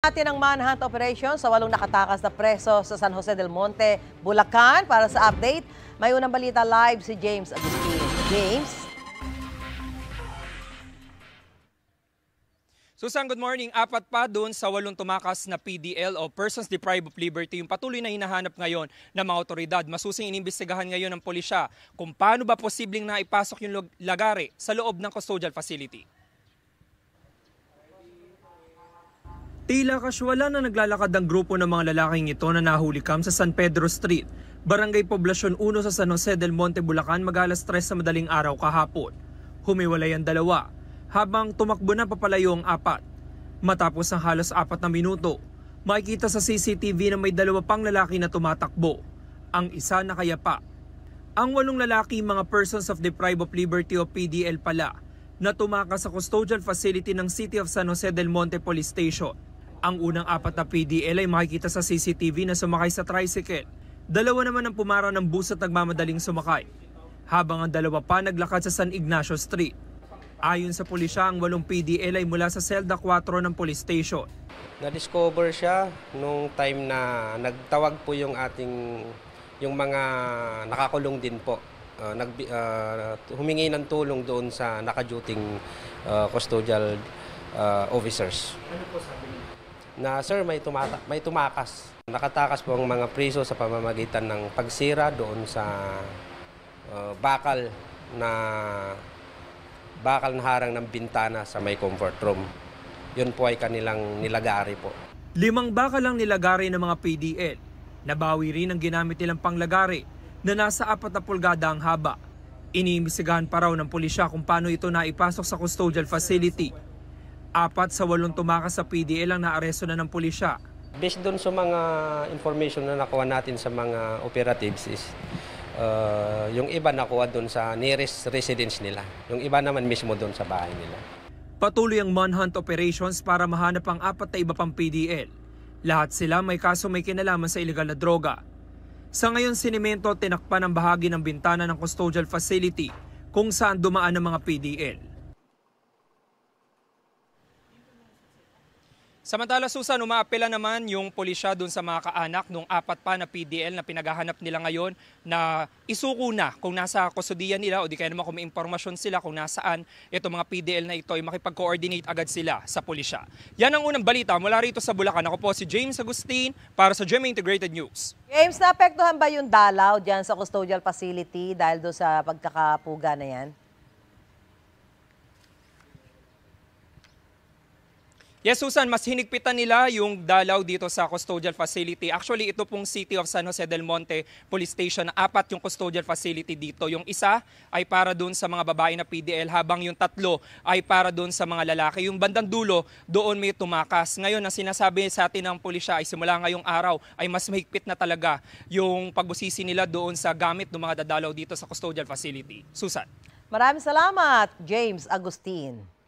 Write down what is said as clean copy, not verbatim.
Natin ang manhunt operation sa 8 nakatakas na preso sa San Jose del Monte, Bulacan. Para sa update, may unang balita live si James Agustin. James? Susan, good morning. 4 pa doon sa 8 tumakas na PDL o Persons Deprived of Liberty yung patuloy na hinahanap ngayon ng mga otoridad. Masusing inimbestigahan ngayon ng pulisya kung paano ba posibleng naipasok yung lagare sa loob ng custodial facility. Tila kaswala na naglalakad ang grupo ng mga lalaking ito na nahulikam sa San Pedro Street, Barangay Poblacion 1 sa San Jose del Monte, Bulacan mag-alas 3 sa madaling araw kahapon. Humiwalay ang dalawa, habang tumakbo na papalayo ang 4. Matapos ang halos 4 na minuto, makikita sa CCTV na may 2 pang lalaki na tumatakbo. Ang isa nakayapa. Ang 8 lalaki, mga Persons of Deprived of Liberty o PDL pala, na tumakas sa custodial facility ng City of San Jose del Monte Police Station. Ang unang 4 na PDL ay makikita sa CCTV na sumakay sa tricycle. 2 naman ang pumara ng bus at nagmamadaling sumakay, habang ang 2 pa naglakad sa San Ignacio Street. Ayon sa pulisya, ang 8 PDL ay mula sa Selda 4 ng police station. Na-discover siya nung time na nagtawag po yung mga nakakulong din po. Humingi ng tulong doon sa naka-duting custodial officers. Ano po sabi niyo? Na sir, may tumakas. Nakatakas po ang mga priso sa pamamagitan ng pagsira doon sa bakal na harang ng bintana sa may comfort room. Yun po ay kanilang nilagari po. 5 bakal ang nilagari ng mga PDL. Nabawi rin ang ginamit nilang panglagari na nasa 4 na pulgada ang haba. Iniimbestigahan pa raw ng pulisya kung paano ito naipasok sa custodial facility. 4 sa 8 tumakas sa PDL ang naaresto na ng pulisya. Based doon sa mga information na nakuha natin sa mga operatives is yung iba nakuha doon sa nearest residence nila. Yung iba naman mismo doon sa bahay nila. Patuloy ang manhunt operations para mahanap ang 4 na iba pang PDL. Lahat sila may kaso may kinalaman sa ilegal na droga. Sa ngayon, sinimento tinakpan ang bahagi ng bintana ng custodial facility kung saan dumaan ang mga PDL. Samantala, Susan, umaapela naman yung pulisya doon sa mga kaanak nung 4 pa na PDL na pinaghahanap nila ngayon na isuko na kung nasa kustudiyan nila o di kaya naman kung may impormasyon sila kung nasaan itong mga PDL na ito ay makipag-coordinate agad sila sa pulisya. Yan ang unang balita mula rito sa Bulacan. Ako po si James Agustin para sa GMA Integrated News. James, naapektuhan ba yung dalaw dyan sa custodial facility dahil doon sa pagkakapuga na yan? Yes, Susan, mas hinigpitan nila yung dalaw dito sa custodial facility. Actually, ito pong City of San Jose del Monte Police Station, 4 yung custodial facility dito. Yung isa ay para doon sa mga babae na PDL, habang yung 3 ay para doon sa mga lalaki. Yung bandang dulo, doon may tumakas. Ngayon, ang sinasabi sa atin ng pulisya ay simula ngayong araw ay mas mahigpit na talaga yung pagbusisi nila doon sa gamit ng mga dadalaw dito sa custodial facility. Susan. Maraming salamat, James Agustin.